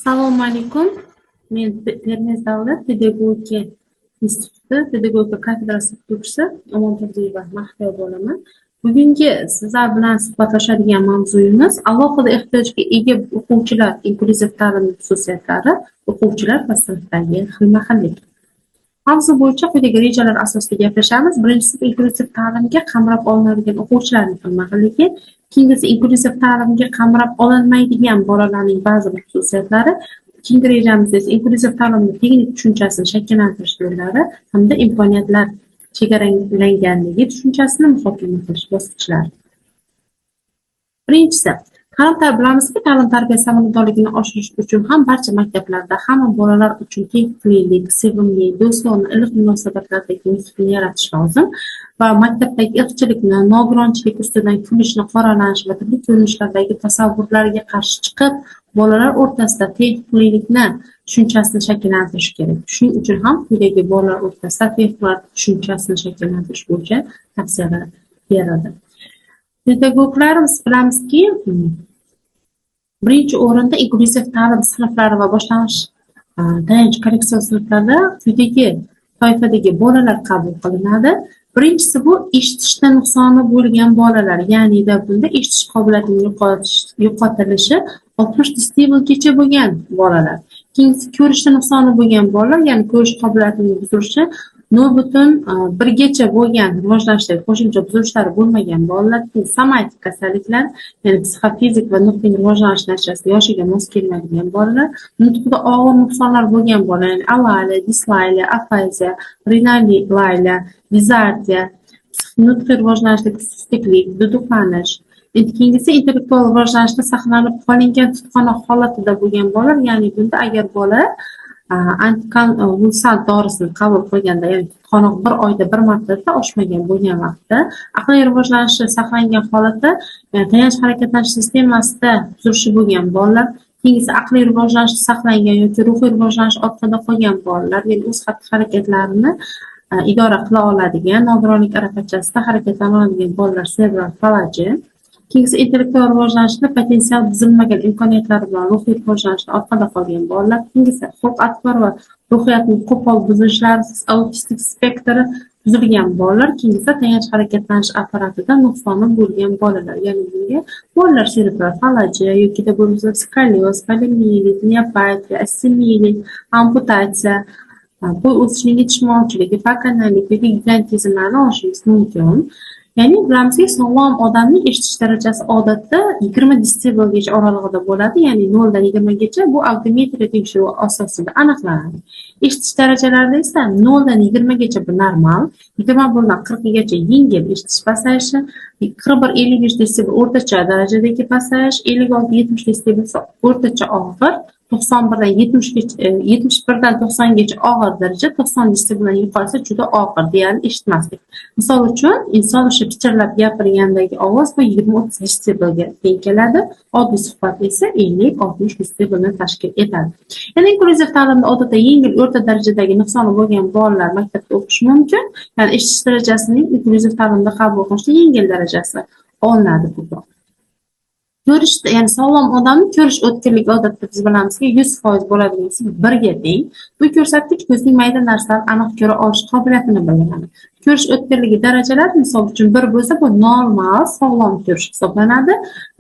Assalomu alaykum. Men Termiz davlat pedagogika instituti pedagogika kafedrasi o'qituvchisi Omon Turdiyeva Mahliyo bo'laman. Bugungi sizlar bilan suhbatlashadigan mavzuyimiz alohida ehtiyojga ega o'quvchilar inklyuziv ta'lim xususiyatlari, o'quvchilar va sinfdagi xilma-xillik. Mavzu bo'yicha quyidagi rejalar asosida gaplashamiz. Birinchisi inklyuziv ta'limga qamrab olinadigan o'quvchilarning xilma-xilligi, ikkinchisi inklyuziv ta'limga qamrab olinmaydigan bolalarning ba'zi bir xususiyatlari, ikkinchi rejamizda esa inklyuziv ta'limni texnik tushunchasini shakllantirish yo'llari hamda imkoniyatlar chegaralanganligi tushunchasini muhokama qilish bosqichlari. Birinchisi, bilamizki, ta'lim-tarbiya samaradorligini oshirish uchun ham barcha maktablarda hamma bolalar uchun keng ko'ngillik, sevimli, do'stona, iliq munosabatlardagi muhitni yaratish lozim va maktabdagi irqchilikni, nogironchilik ustidan kulishni qoralash va turli ko'rinishlardagi tasavvurlarga qarshi chiqib, bolalar o'rtasida teng ko'ngillikni tushunchasini shakllantirish kerak. Shuning uchun ham quyidagi bolalar o'rtasida teng ko'ngillik tushunchasini shakllantirish bo'yicha tavsiyalar berildi. Pedagoglarimiz bilamizki, birinchi o'rinda inklyuziv ta'lim sinflari va boshlang'ich tayanch korreksion sinflarda quyidagi toifadagi bolalar qabul qilinadi. Birinchisi bu eshitishda nuqsoni bo'lgan bolalar, ya'ni bunda eshitish qobiliyatining yo'qotilishi 60 desibelgacha bo'lgan bolalar. Ikkinchisi ko'rishda nuqsoni bo'lgan bolalar, ya'ni ko'rish qobiliyatining buzilishi 0,1 gacha bo'lgan rivojlanishdagi qo'shimcha buzilishlar bo'lmagan bolalar, somatik kasalliklar, ya'ni psixofizik va nutqning rivojlanish natijasida yoshiga mos kelmaydigan bolalar, nutqida og'ir nuqsonlar bo'lgan bolalar, ya'ni alaliya, dislaliya, afaziya, rinalaliya, dizartiya, nutqiy rivojlanishdagi sustklik, duduqlanish. Ikkinchisi intellektual rivojlanishda saqlanib qolingan tutqanoq holatida bo'lgan bolalar, ya'ni bunda agar bola antikonvulsant dorisini qabul qilganda, ya'ni tutqanoq 1 oyda 1 martadan oshmagan bo'lgan vaqtda aqliy rivojlanishi saqlangan holatda, tayanch harakatlanish sistemasida buzilishi bo'lgan bolalar, ikkinchisi aqliy rivojlanishi saqlangan yoki ruhiy rivojlanish orqada qolgan bolalar, ya'ni o'z xatti-harakatlarini idora qila oladigan, nogironlik arafachasida harakatlana oladigan bolalar serebral falaji. Ikkinchisi intellektual rivojlanishda potensial buzilmagan imkoniyatlari bilan ruhiy rivojlanishda orqada qolgan bolalar. Ikkinchisi xulq-atvar va ruhiyatning qo'pol buzilishlari, autistik spektri buzilgan bolalar. Ikkinchisi tayanch harakatlanish apparatida nuqsoni bo'lgan bolalar. Ya'ni bunga bolalar serebral falaji yoki bo'lmasa skolioz, poliomiyelit, miopatiya, asimilit, amputatsiya, bo'y o'sishining yetishmovchiligi, bakanalik yoki gigantizmlarni olishingiz mumkin. Ya'ni bilamizki, sog'lom odamning eshitish darajasi odatda 20 desibelgacha oralig'ida bo'ladi, ya'ni 0 dan 20 gacha. Bu audiometriya tekshiruvi asosida aniqlanadi. Eshitish darajalarida esa 0 dan 20 gacha bu normal, 21 dan 40 gacha yengil eshitish pasayishi, 41-55 desibel o'rtacha darajadagi pasayish, 56-70 desibel esa o'rtacha og'ir, 91 dan 71 dan 90 gacha og'ir daraja, 90 desibeldan yuqorisi juda og'ir, deyarli eshitmaslik. Misol uchun, inson pichirlab gapirgandagi ovoz bu 20-30 desibelga teng keladi, oddiy suhbat esa 50-60 desibelni tashkil etadi. Ya'ni inklyuziv ta'limda odatda yengil o'rta darajadagi nuqsoni bo'lgan bolalar maktabda o'qishi mumkin. Ya'ni eshitish darajasining inklyuziv ta'limda qabul qilishda yengil darajasi olinadi ko'proq. Ko'rishda, ya'ni sog'lom odamning ko'rish o'tkirligi odatda biz bilamizki 100% bo'ladigan 1 ga teng. Bu ko'rsatkich ko'zning mayda narsalarni aniq ko'ra olish qobiliyatini bildiradi. Ko'rish o'tkirligi darajalari misol uchun 1 bo'lsa, bu normal, sog'lom ko'rish hisoblanadi.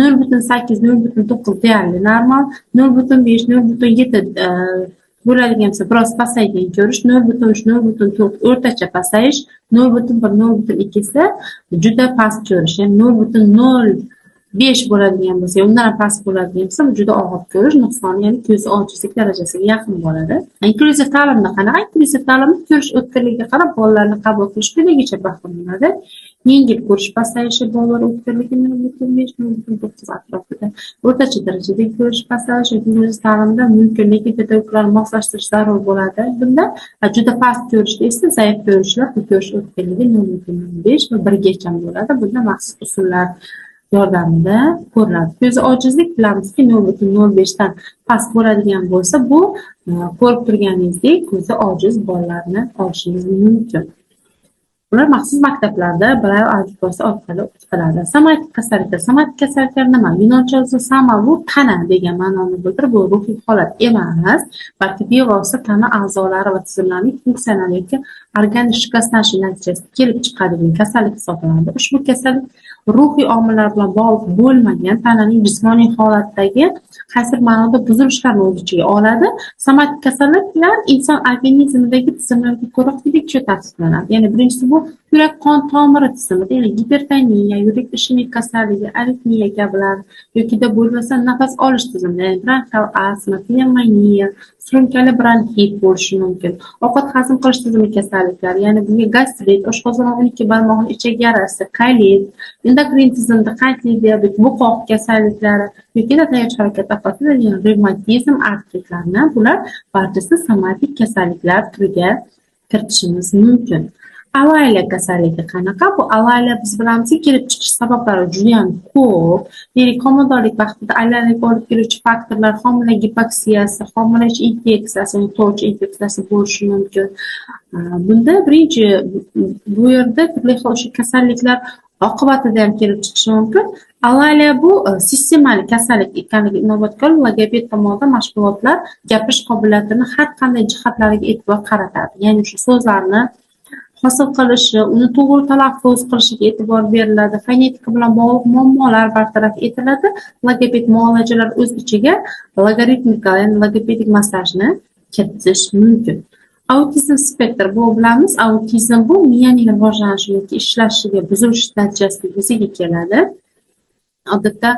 0,8, 0,9 deyarli normal, 0,5, 0,7 bo'ladigan bo'lsa biroz pasaygan ko'rish, 0,3, 0,4 o'rtacha pasayish, 0,1, 0,2 esa juda past ko'rish, ya'ni 0,05 bo'ladigan bo'lsa, undan ham past bo'ladigan bo'lsa, bu juda og'ir ko'rish nuqsoni, ya'ni ko'z ojizlik darajasiga yaqin bo'ladi. Inklyuziv ta'limda qanaqa? Inklyuziv ta'limda ko'rish o'tkirligiga qarab bolalarni qabul qilish quyidagicha baholanadi. Yengil ko'rish pasayishi bolalar o'tkirligi 0,5, 0,9 atrofida. O'rtacha darajadagi ko'rish pasayishi inklyuziv ta'limda mumkin, lekin pedagoglarni moslashtirish zarur bo'ladi. Bunda juda past ko'rishda esa zaif ko'rishlar, bu ko'rish o'tkirligi 0,5 va 1 gacha bo'ladi. Bunda maxsus usullar yordamida ko'riladi. Ko'z ojizlik bilamizki 0,05 dan past bo'ladigan bo'lsa, bu ko'rib turganingizdek ko'zi ojiz bolalarni olishingiz mumkin. Ular maxsus maktablarda Braille alifbosi orqali o'qitiladi. Somatik kasalliklar. Somatik kasalliklar nima? Yunoncha so'zi sama bu tana degan ma'noni bildirib, bu ruhiy holat emas, balki bevosita tana a'zolari va tizimlarning funksional yoki organik shikastlanishi natijasida kelib chiqadigan kasallik hisoblanadi. Ushbu kasallik ruhiy omillar bilan bog'liq bo'lmagan tananing jismoniy holatdagi qaysidir ma'noda buzilishlarni o'z ichiga oladi. Somatik kasalliklar inson organizmidagi tizimlarga ko'ra quyidagicha tavsiflanadi. Ya'ni birinchisi bu yurak qon tomiri tizimida, ya'ni gipertoniya, yurak ishemik kasalligi, aritmiya kabilar yokida bo'lmasa nafas olish tizimida, ya'ni bronxial astma, pnevmoniya, surunkali bronxit bo'lishi mumkin. Ovqat hazm qilish tizimi kasalliklari, ya'ni bunga gastrit, oshqozon 12 barmog'ini ichak yarasi, kolit, endokrin tizimida qandli diabet, buqoq kasalliklari yokida tayanch harakat apatida, ya'ni revmatizm, artritlarni bular barchasi somatik kasalliklar turiga kiritishimiz mumkin. Alayla kasalligi qanaqa? Bu alayla biz bilamizki, kelib chiqish sabablari juda ham ko'p. Ya'ni homiladorlik vaqtida aylanib olib keluvchi faktorlar homila gipoksiyasi, homila ichi infeksiyasi, to'ch infeksiyasi bo'lishi mumkin. Bunda birinchi bu yerda turli xil o'sha kasalliklar oqibatida ham kelib chiqishi mumkin. Alayla bu sistemali kasallik ekanligi inobatga olib, logoped tomonidan mashg'ulotlar gapirish qobiliyatini har qanday jihatlariga e'tibor qaratadi. Ya'ni shu so'zlarni hosil qilishi, uni to'g'ri talaffuz qilishiga e'tibor beriladi, fonetika bilan bog'liq muammolar bartaraf etiladi. Logoped muolajalar o'z ichiga logaritmika, ya'ni logopedik massajni kiritish mumkin. Autizm spektr bu bilamiz, autizm bu miyaning rivojlanishi yoki ishlashiga buzilish natijasida yuzaga keladi. Odatda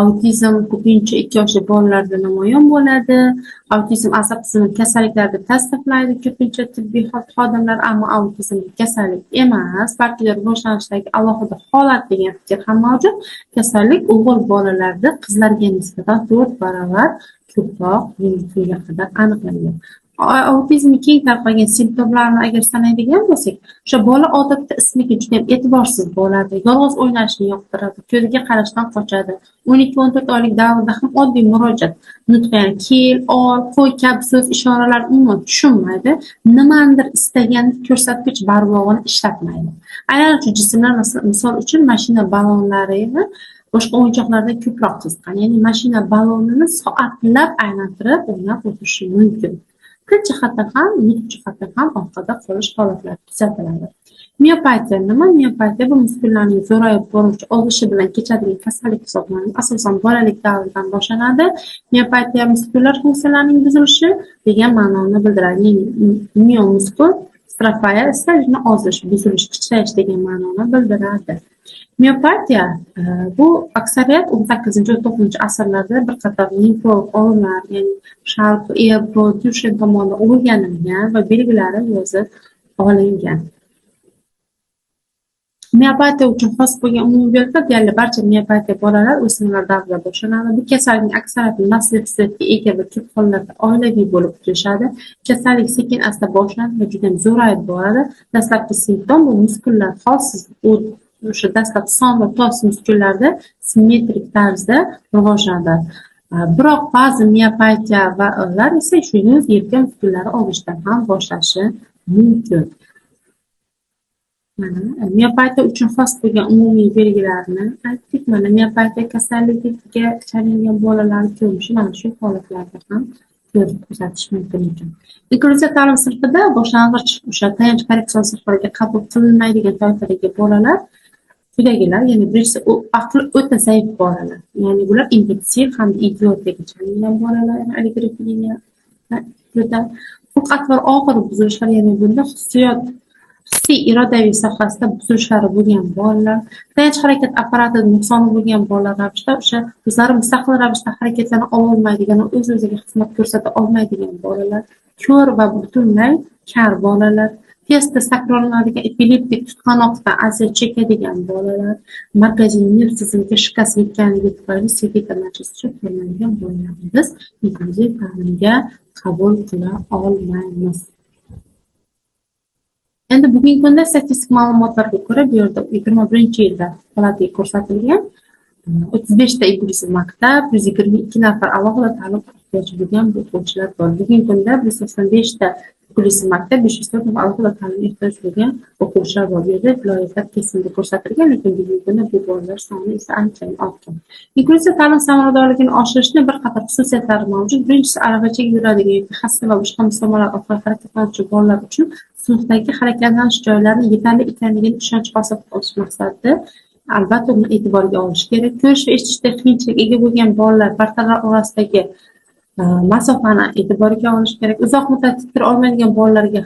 autizm ko'pincha 2 yoshli bolalarda namoyon bo'ladi. Autizm asab tizimi kasalliklarida tasniflaydi ko'pincha tibbiy xodimlar, ammo autizm kasallik emas, balki rivojlanishdagi alohida holat degan fikr ham mavjud. Kasallik o'g'il bolalarda qizlarga nisbatan 4 barobar ko'proq kunga qadar aniqlangan. Autizmning keng tarqalgan simptomlarini agar sanaydigan bo'lsak, o'sha bola odatda ismiga juda ham e'tiborsiz bo'ladi, yolg'iz o'ynashni yoqtiradi, ko'ziga qarashdan qochadi. 12-14 oylik davrda ham oddiy murojaat, nutq, ya'ni kel, ol, qo'y kabi so'z ishoralar umuman tushunmaydi, nimanidir istaganni ko'rsatgich barmog'ini ishlatmaydi. Aynan shu jismlar, misol uchun mashina ballonlari boshqa o'yinchoqlarda ko'proq qiziqqan, ya'ni mashina ballonini soatlab aylantirib o'ynab o'tirishi mumkin. Til jihatdan ham, nutq jihatdan ham orqada qolish holatlari kuzatiladi. Miopatiya nima? Miopatiya bu muskullarning zo'rayib boruvchi ozishi bilan kechadigan kasallik hisoblanadi. Asosan bolalik davridan boshlanadi. Miopatiya muskullar funksiyalarining buzilishi degan ma'noni bildiradi. Ya'ni miomuskul strofaya esa ozish, buzilish, kichrayish degan ma'noni bildiradi. Miopatiya bu aksariyat 18-19 asrlarda bir qator nefrolog olimlar, ya'ni Sharp, Ebro, Dushen tomonidan o'rganilgan va belgilari yozib olingan. Miopatiya uchun xos bo'lgan umumiy belgilar deyarli barcha miopatiya bolalar o'smirlar davrida boshlanadi. Bu kasallikning aksariyati nasliy xususiyatga ega va ko'p hollarda oilaviy bo'lib o'tishadi. Kasallik sekin-asta boshlanadi va juda zo'rayib boradi. Dastlabki simptom bu muskullar holsiz o'sha dastlab son va tos muskullarda simmetrik tarzda rivojlanadi. Biroq ba'zi miopatiyalar esa shu yuz yelka muskullari og'ishdan ham boshlashi mumkin. Miopatiya uchun xos bo'lgan umumiy belgilarni aytdik. Mana miopatiya kasalligiga chalingan bolalar ko'rishi mana shu holatlarda ham ko'rib kuzatish mumkin ekan. Inklyuziv ta'lim sinfida boshlang'ich o'sha tayanch korreksion sinflariga qabul qilinmaydigan toifadagi bolalar quyidagilar, ya'ni birinchisi aqli o'ta zaif bolalar. Ya'ni bular impulsiv hamda idiotiyaga chalingan bolalar, ya'ni alegriya, xulq-atvar og'ir buzilishlar, ya'ni bunda hissiy irodaviy sohasida buzilishlari bo'lgan bolalar, tayanch harakat apparatida nuqsoni bo'lgan bolalar ravishda o'sha o'zlari mustaqil ravishda harakatlana olmaydigan, o'z-o'ziga xizmat ko'rsata olmaydigan bolalar, ko'r va butunlay kar bolalar, tez-tez takrorlanadigan epileptik tutqanoqdan aziyat chekadigan bolalar, markaziy nerv tizimiga shikast yetganligi tufayli sedita natijasi ko'rmaydigan bolalarni biz inklyuziv ta'limga qabul qila olmaymiz. Endi bugungi kunda statistik ma'lumotlarga ko'ra, bu yerda 21-yilda holatiga ko'rsatilgan 35 ta inklyuziv maktab, 122 nafar alohida ta'lim ehtiyoji bo'lgan o'quvchilar bor. Bugungi kunda 185 ta Kulisi maktab 504 nafar alohida ta'limga ehtiyoj bo'lgan o'quvchilar bor. Bu yerda viloyatlar kesimda ko'rsatilgan, lekin bugungi kunda bu bolalar soni esa anchayin ortgan. Inklyuziv ta'lim samaradorligini oshirishning bir qator xususiyatlari mavjud. Birinchisi, aravachaga yuradigan yoki xasta va boshqa musobaqalar orqali harakatlanuvchi bolalar uchun sinfdagi harakatlanish joylarining yetarli ekanligiga ishonch hosil qilish maqsadida albatta uni e'tiborga olish kerak. Ko'rish va eshitishda qiyinchilik ega bo'lgan bolalar partalar orasidagi masofani e'tiborga olish kerak. Uzoq muddat tik tura olmaydigan bolalarga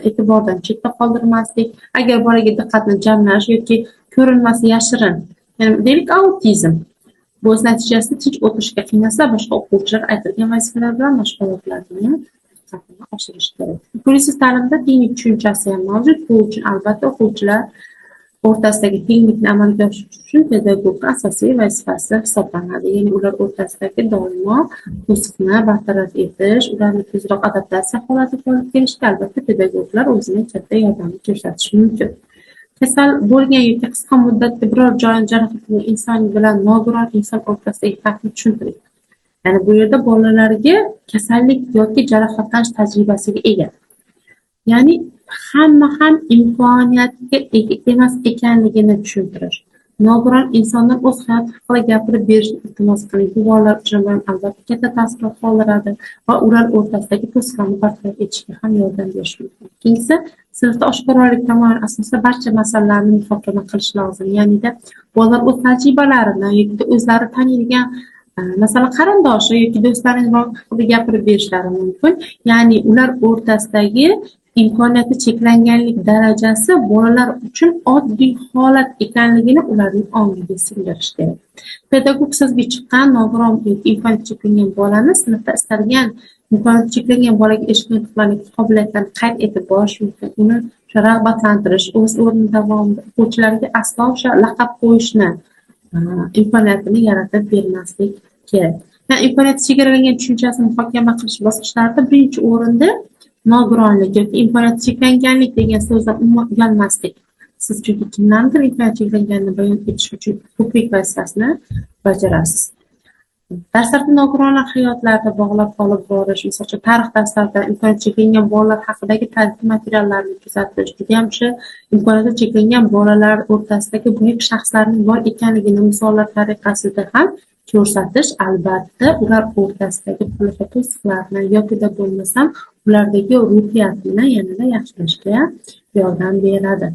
e'tibordan chetda qoldirmaslik. Agar bolaga diqqatni jamlash yoki ko'rinmas yashirin, ya'ni deylik autizm, bu o'z natijasida tinch o'tirishga qiynalsa, boshqa o'quvchilar aytilgan vazifalar bilan mashg'ulotlarni diqqatini oshirish kerak. Inklyuziv ta'limda tenglik tushunchasi ham mavjud. Bu uchun albatta o'quvchilar o'rtasidagi tenglikni amalga oshirish uchun pedagogning asosiy vazifasi hisoblanadi. Ya'ni ular o'rtasidagi doimo to'siqni bartaraf etish, ularni tezroq adaptatsiya holatiga olib kelishga albatta pedagoglar o'zining katta yordamini ko'rsatishi mumkin. Kasal bo'lgan yoki qisqa muddatda biror joyini jarohatlagan inson bilan nogiron inson o'rtasidagi farqni tushuntiring. Ya'ni bu yerda bolalarga kasallik yoki jarohatlanish tajribasiga ega. Ya'ni hamma ham imkoniyatga ega emas ekanligini tushuntirish. Nogiron insondan o'z hayoti haqida gapirib berishni iltimos qiling. Bu bolalar uchun albatta katta taassurot qoldiradi va ular o'rtasidagi to'siqlarni bartaraf etishga ham yordam berishi mumkin. Ikkinchisi, sinfda oshkoralik tamoyili asosida barcha masalalarni muhokama qilish lozim. Ya'ni bolalar o'z tajribalarini yoki o'zlari taniydigan masalan qarindoshi yoki do'stlarining haqida gapirib berishlari mumkin. Ya'ni ular o'rtasidagi imkoniyati cheklanganlik darajasi bolalar uchun oddiy holat ekanligini ularning ongiga singdirish kerak. Pedagog sizga chiqqan nogiron yoki imkoniyati cheklangan bolani sinfda istalgan imkoniyati cheklangan bolaga eshitgan yutuqlarning qobiliyatlarini qayd etib borish mumkin. Uni rag'batlantirish, o'z o'rni davomida o'quvchilarga aslo o'sha laqab qo'yishni imkoniyatini yaratib bermaslik kerak. Yani imkoniyati chegaralangan tushunchasini muhokama qilish bosqichlarida birinchi o'rinda nogironlik yoki imkoniyati cheklanganlik degan so'zdan umuman uyalmaslik. Siz chunki kimlarnidir imkoniyati cheklanganini bayon etish uchun ko'prik vazifasini bajarasiz. Darslarda nogironlar hayotlarida bog'lab olib borish, masalan, tarix darslarida imkoniyati cheklangan bolalar haqidagi tarixiy materiallarni kuzatish, juda ham o'sha imkoniyati cheklangan bolalar o'rtasidagi buyuk shaxslarning bor ekanligini misollar tariqasida ham ko'rsatish albatta ular o'rtasidagi to'siqlarni yoki bo'lmasam ulardagi ruhiyatni yanada yaxshilashga yordam beradi.